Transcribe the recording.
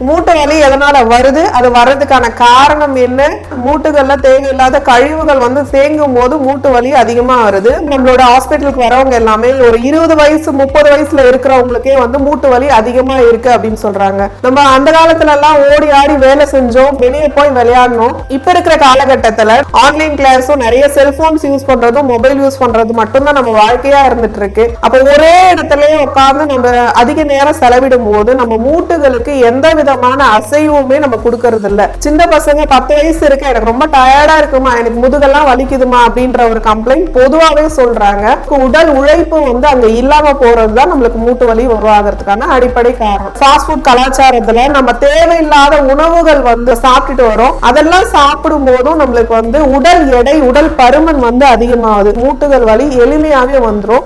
மூட்டு வலி எதனால வருது, அது வர்றதுக்கான காரணம் என்ன, மூட்டுகள்ல தேவையில்லாத கழிவுகள் தேங்கும் போது மூட்டு வலி அதிகமா வருது. நம்மளோட ஹாஸ்பிட்டலுக்கு வரவங்க எல்லாமே ஒரு 20 வயசு 30 வயசுல இருக்கிறவங்களுக்கே மூட்டு வலி அதிகமா இருக்கு அப்படின்னு சொல்றாங்க. நம்ம அந்த காலத்துல எல்லாம் ஓடி ஆடி வேலை செஞ்சோம், வெளியே போய் விளையாடணும். இப்ப இருக்கிற காலகட்டத்துல ஆன்லைன் கிளாஸும் நிறைய செல்போன்ஸ் யூஸ் பண்றதும் மொபைல் யூஸ் பண்றது மட்டும்தான் நம்ம வாழ்க்கையா இருந்துட்டு இருக்கு. அப்ப ஒரே இடத்துல உட்கார்ந்து நம்ம அதிக நேரம் செலவிடும் போது நம்ம மூட்டுகளுக்கு எந்த விதமான அசைவுமே நம்ம கொடுக்கறது இல்ல. சின்ன பசங்க 10 வயசு இருக்கு, எனக்கு ரொம்ப டயர்டா இருக்குமா, எனக்கு முதுகெல்லாம் வலிக்குதுமா அப்படின்ற ஒரு கம்ப்ளைண்ட் பொதுவாவே சொல்றாங்க. உடல் உழைப்பு அங்க இல்லாம போறதுதான் நம்மளுக்கு மூட்டு வலி உருவாகிறதுக்கான அடிப்படை காரணம். ஃபாஸ்ட் ஃபுட் கலாச்சாரத்துல நம்ம தேவையில்லாத உணவுகள் சாப்பிட்டுட்டு வரோம். அதெல்லாம் சாப்பிடும் போதும் நம்மளுக்கு உடல் எடை உடல் பருமன் அதிகமாகுது. மூட்டுகள் வலி எளிமையாவே வந்துரும்.